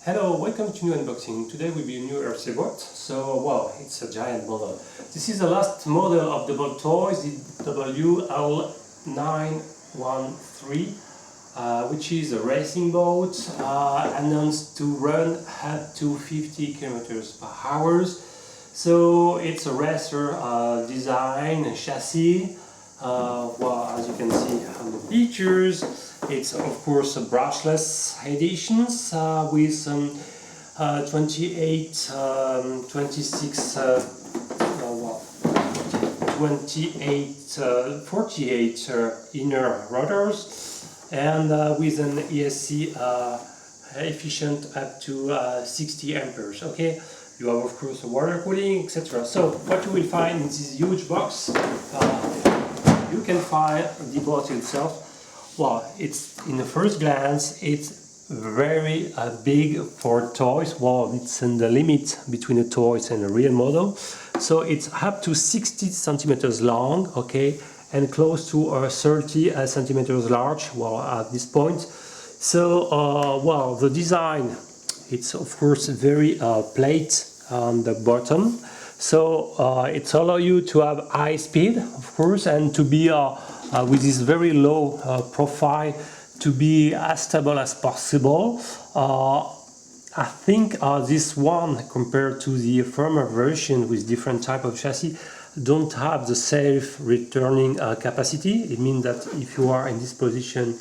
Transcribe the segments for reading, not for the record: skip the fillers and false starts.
Hello, welcome to new unboxing. Today will be a new RC bot. So, wow, it's a giant model. This is the last model of the WLtoys, the WL913, which is a racing boat announced to run up to 50 kilometers per hour. So, it's a racer design, a chassis. Well, as you can see on the pictures, it's of course a brushless editions with some 28, 26, 48 inner rotors, and with an ESC efficient up to 60 amperes. Okay, you have of course water cooling, etc. So what you will find in this huge box, you can find the boat itself. Well, it's in the first glance, it's very big for toys. Well, it's in the limit between the toys and a real model. So it's up to 60 centimeters long, okay, and close to 30 centimeters large. Well, at this point. So, well, the design, it's of course very plate on the bottom. So it allows you to have high speed, of course, and to be with this very low profile, to be as stable as possible. I think this one, compared to the firmer version with different type of chassis, don't have the self-returning capacity. It means that if you are in this position,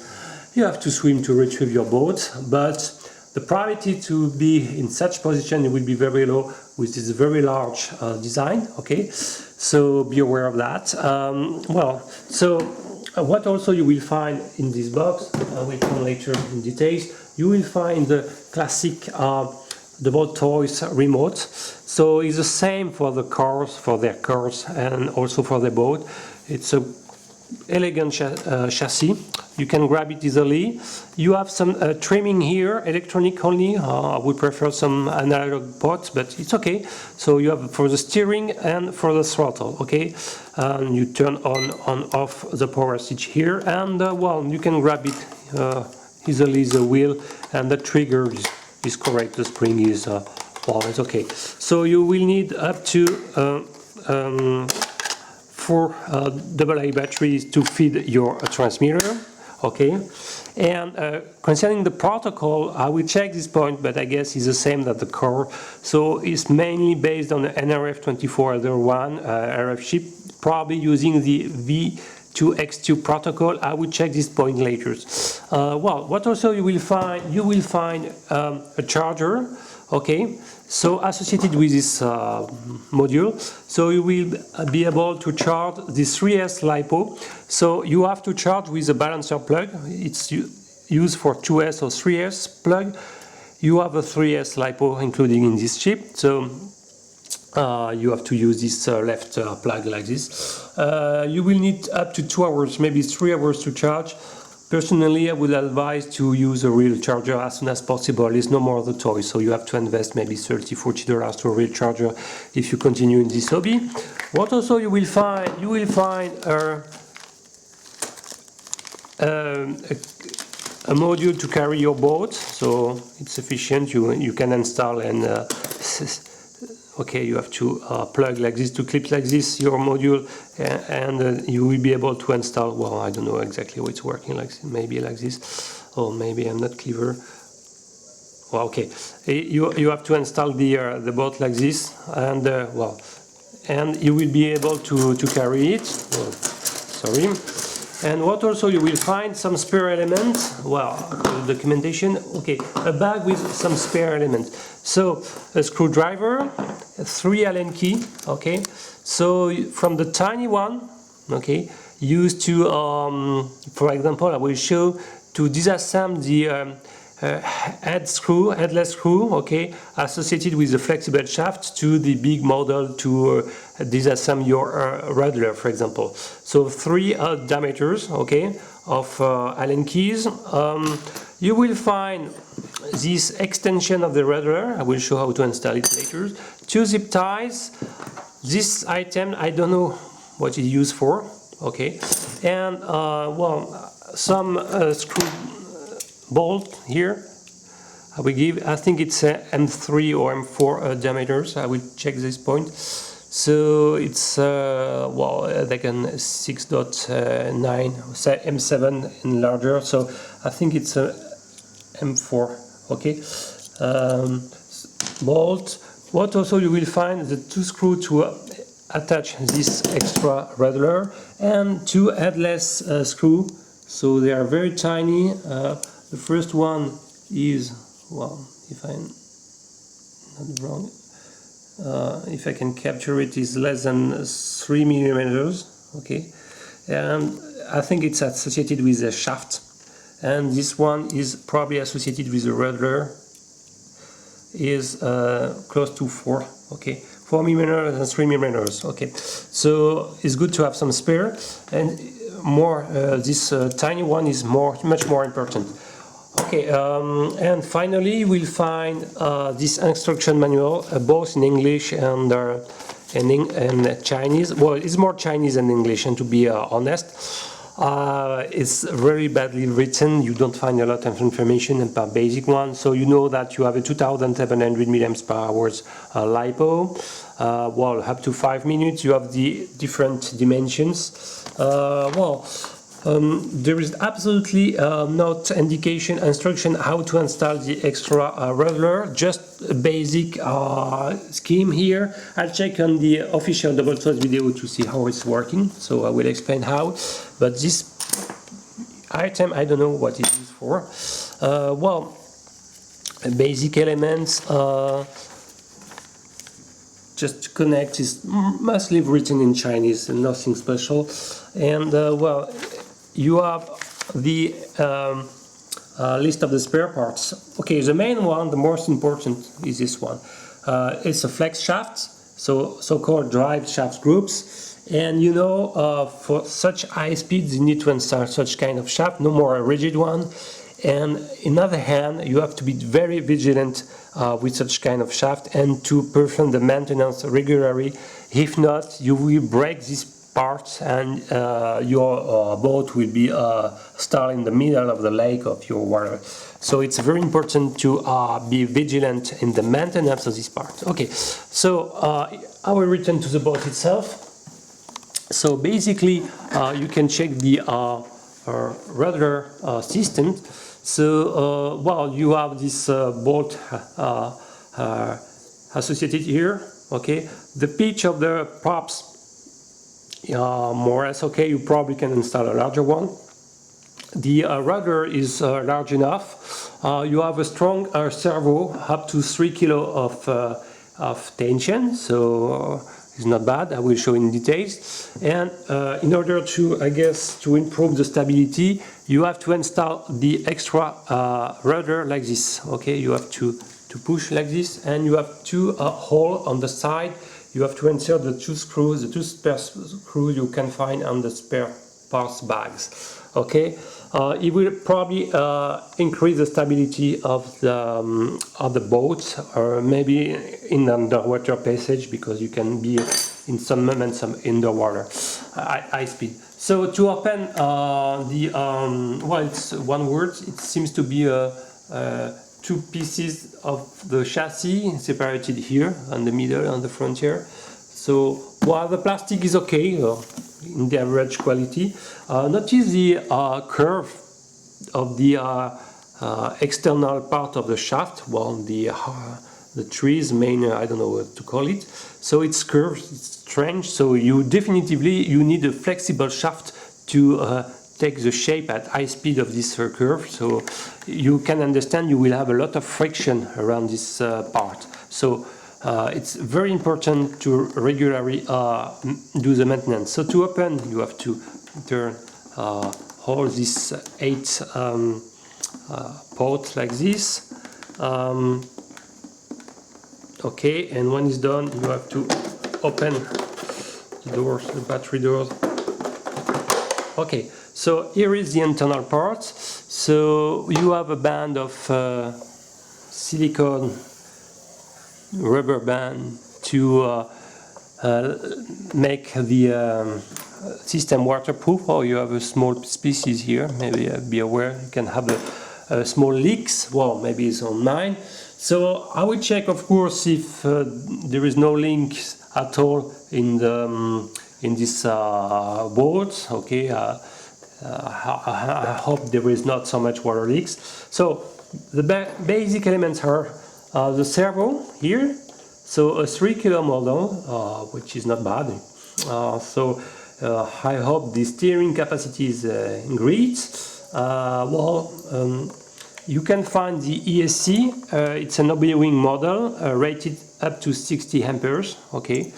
you have to swim to retrieve your boat, but the probability to be in such position will be very low with this very large design. Okay, so be aware of that. Well, so what also you will find in this box, we'll come later in details, you will find the classic the WLtoys remote. So it's the same for the cars, for their cars, and also for the boat. It's a elegant chassis. You can grab it easily. You have some trimming here, electronic only. I would prefer some analog pots, but it's okay. So you have for the steering and for the throttle, okay? You turn on off the power switch here, and well, you can grab it easily, the wheel, and the trigger is correct. The spring is well, it's okay. So you will need up to 4 AA batteries to feed your transmitter. Okay, and concerning the protocol, I will check this point, but I guess it's the same that the core. So it's mainly based on the NRF2401 RF chip, probably using the V2X2 protocol. I will check this point later. Well, what also you will find a charger. Okay, so associated with this module, so you will be able to charge the 3S Lipo. So you have to charge with a balancer plug. It's used for 2S or 3S plug. You have a 3S Lipo including in this chip. So you have to use this left plug like this. You will need up to 2 hours, maybe 3 hours to charge. Personally, I would advise to use a real charger as soon as possible. It's no more the toy, so you have to invest maybe $30–40 to a real charger if you continue in this hobby. What also you will find a module to carry your boat, so it's efficient. You can install and okay, you have to plug like this, to clip like this your module, and you will be able to install, well, I don't know exactly how it's working, like maybe like this, or maybe I'm not clever. Well, okay, you have to install the boat like this, and well, and you will be able to carry it. Well, sorry. And what also you will find some spare elements, well, documentation, okay, a bag with some spare elements. So, a screwdriver, 3 Allen key, okay, so from the tiny one, okay, used to, for example, I will show to disassemble the headless screw, okay, associated with the flexible shaft, to the big model to disassemble your rudder, for example. So 3 diameters, okay, of Allen keys. You will find this extension of the rudder. I will show how to install it later. 2 zip ties. This item, I don't know what it's used for, okay, and well, some screw bolt here, I will give, I think it's M3 or M4 diameters. I will check this point. So it's well, like an 6.9, say M7 and larger. So I think it's a M4. Okay. Bolt. What also you will find the two screws to attach this extra rattler and two headless screw. So they are very tiny. The first one is, well, if I'm not wrong, if I can capture it, is less than 3 millimeters. Okay, and I think it's associated with a shaft, and this one is probably associated with a rattler, is close to 4. Okay, 4 millimeters and 3 millimeters. Okay, so it's good to have some spare, and more this tiny one is much more important. Okay, and finally we'll find this instruction manual, both in English and Chinese. Well, it's more Chinese than English, and to be honest, it's very badly written. You don't find a lot of information about basic one. So you know that you have a 2700 milliamps per hour Lipo. Well, up to 5 minutes. You have the different dimensions. There is absolutely not indication, instruction how to install the extra rattler, just a basic scheme here. I'll check on the official WLtoys video to see how it's working, so I will explain how. But this item, I don't know what it's used for. Well, basic elements, just to connect, is mostly written in Chinese and nothing special. And well, you have the list of the spare parts. Okay, the main one, the most important, is this one. It's a flex shaft, so-called drive shaft groups. And you know, for such high speeds, you need to install such kind of shaft, no more a rigid one. And on the other hand, you have to be very vigilant with such kind of shaft and to perform the maintenance regularly. If not, you will break this part and your boat will be stuck in the middle of the lake of your water. So it's very important to be vigilant in the maintenance of this part. Okay, so I will return to the boat itself. So basically, you can check the rudder system. So well, you have this bolt associated here. Okay, the pitch of the props, more or less okay. You probably can install a larger one. The rudder is large enough. You have a strong servo up to 3 kilo of tension, so it's not bad. I will show in details. And in order to, I guess, to improve the stability, you have to install the extra rudder like this. Okay, you have to push like this, and you have two holes on the side. You have to insert the two screws, the two spare screws you can find on the spare parts bags. Okay, it will probably increase the stability of the boat, or maybe in underwater passage, because you can be in some moments in the water, high speed. So to open the well, it's one word. It seems to be two pieces of the chassis separated here on the middle, on the frontier. So while the plastic is okay in the average quality, notice the curve of the external part of the shaft. Well, the tree's main, I don't know what to call it. So it's curved, it's strange. So you need a flexible shaft to take the shape at high speed of this curve. So you can understand you will have a lot of friction around this part. So it's very important to regularly do the maintenance. So to open, you have to turn all these 8 ports like this. Okay, and when it's done, you have to open the doors, the battery doors. Okay, so here is the internal parts. So you have a band of silicone rubber band to make the system waterproof. Or you have a small species here, maybe be aware. You can have small leaks. Well, maybe it's on mine. So I will check, of course, if there is no leak at all in the in this boat. Okay, I hope there is not so much water leaks. So the basic elements are the servo here, so a 3 kilo model, which is not bad. I hope the steering capacity is great. You can find the ESC. It's an obi-wing model rated up to 60 amperes. Okay.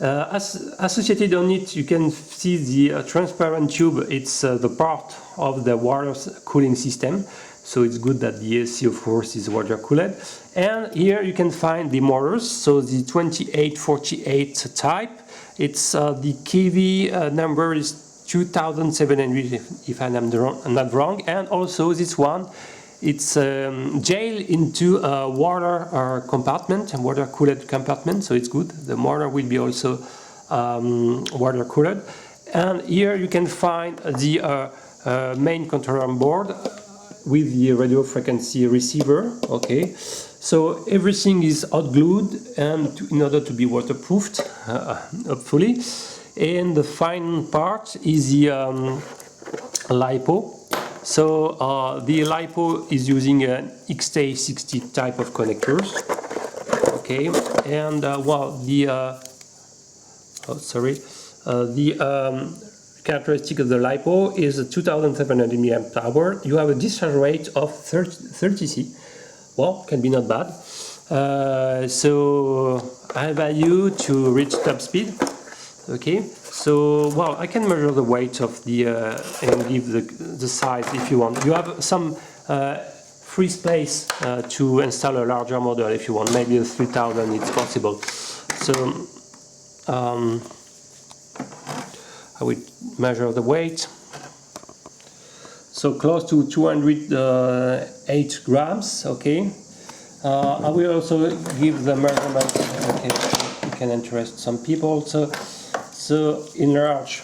Associated on it, you can see the transparent tube. It's the part of the water cooling system. So it's good that the ESC, of course, is water cooled. And here you can find the motors. So the 2848 type. It's the KV number is 2700, if I'm not wrong. And also this one, it's jailed into a water compartment, a water cooled compartment, so it's good. The motor will be also water cooled. And here you can find the main controller board with the radio frequency receiver. Okay, so everything is hot glued and in order to be waterproofed, hopefully. And the fine part is the Lipo. So the Lipo is using an XT60 type of connectors. Okay, and characteristic of the Lipo is 2700 mAh. You have a discharge rate of 30 C. Well, can be not bad. So high value to reach top speed. Okay, so I can measure the weight of the and give the size if you want. You have some free space to install a larger model if you want. Maybe a 3000, it's possible. So I will measure the weight. So close to 208 grams. Okay. I will also give the measurement. Okay, it can interest some people. So in large,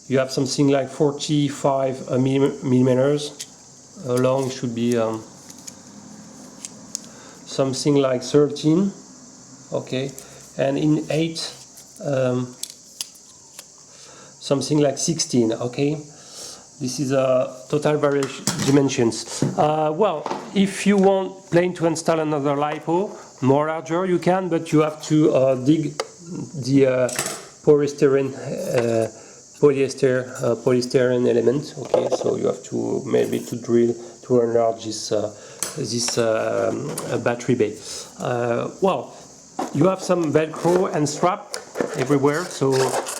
you have something like 45 millimeters. Long should be something like 13. Okay, and in 8, something like 16. Okay, this is total variation dimensions. If you want plain to install another Lipo, more larger, you can, but you have to dig the polystyrene element. Okay, so you have to maybe to drill to enlarge this battery bay. You have some Velcro and strap everywhere, so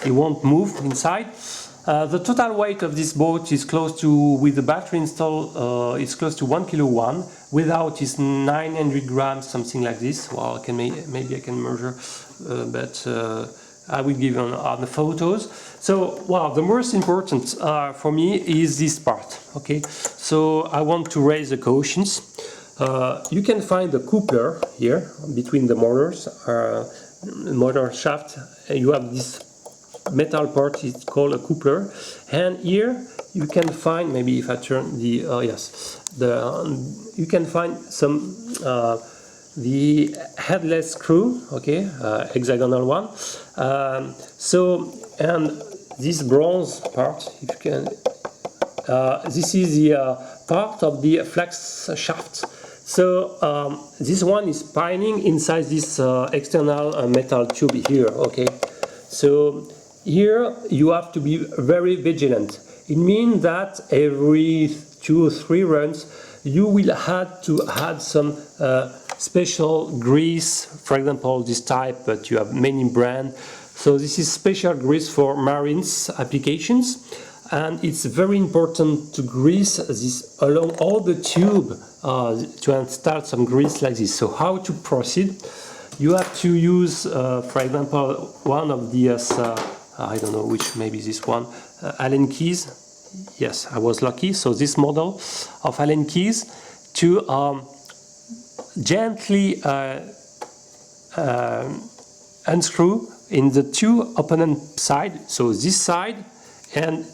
it won't move inside. The total weight of this boat is close to, with the battery installed, it's close to 1 kilo one. Without is 900 grams, something like this. Well, maybe I can measure, but I will give on the photos. So, the most important for me is this part. Okay, so I want to raise the cushions. You can find the coupler here between the motors, motor shaft. You have this metal part, it's called a coupler, and here you can find, maybe if I turn the you can find some the headless screw. Okay, hexagonal one. And this bronze part, if you can, this is the part of the flex shaft. So this one is pining inside this external metal tube here. Okay, so here you have to be very vigilant. It means that every 2 or 3 runs you will have to add some special grease. For example, this type, but you have many brands. So this is special grease for marines applications, and it's very important to grease this along all the tube to install some grease like this. So how to proceed? You have to use, for example, one of the I don't know which, maybe this one, Allen keys. Yes, I was lucky. So this model of Allen keys to gently unscrew in the 2 opponent side. So this side and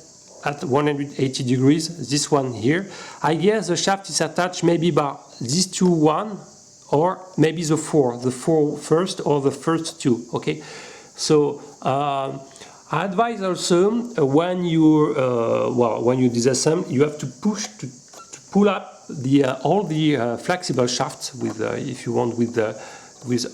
at 180 degrees, this one here. I guess the shaft is attached maybe by these two one, or maybe the four first or the first two, okay? So I advise also when you disassemble, you have to push to pull up the all the flexible shafts with if you want with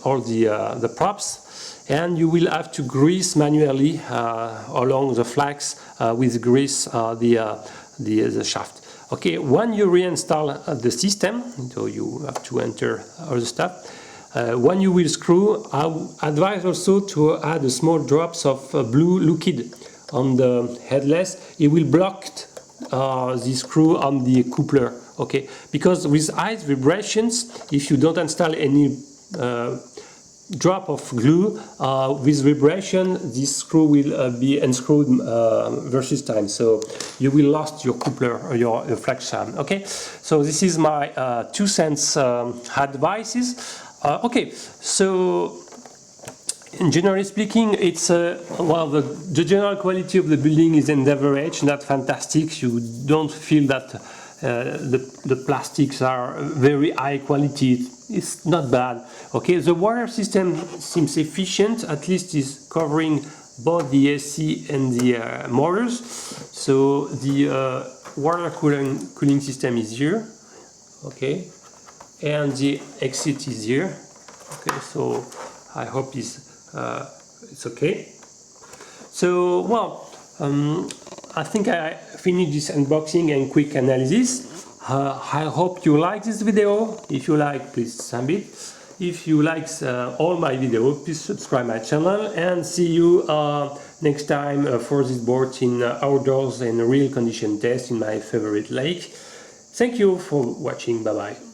all the props, and you will have to grease manually along the flags with grease the shaft. Okay, when you reinstall the system, so you have to enter all the stuff. When you will screw, I advise also to add a small drops of blue liquid on the headless. It will block the screw on the coupler, okay? Because with high vibrations, if you don't install any drop of glue, with vibration, this screw will be unscrewed versus time, so you will lost your coupler or your flex shaft, okay? So this is my 2 cents advices. Okay, so generally speaking, it's well, the general quality of the building is in average, not fantastic. You don't feel that the plastics are very high quality. It's not bad. Okay, the water system seems efficient. At least is covering both the AC and the motors. So the water cooling system is here. Okay. And the exit is here. Okay, so I hope it's okay. So well, I think I finished this unboxing and quick analysis. I hope you like this video. If you like, please thumb it. If you like all my videos, please subscribe my channel, and see you next time for this board in outdoors and real condition test in my favorite lake. Thank you for watching. Bye bye.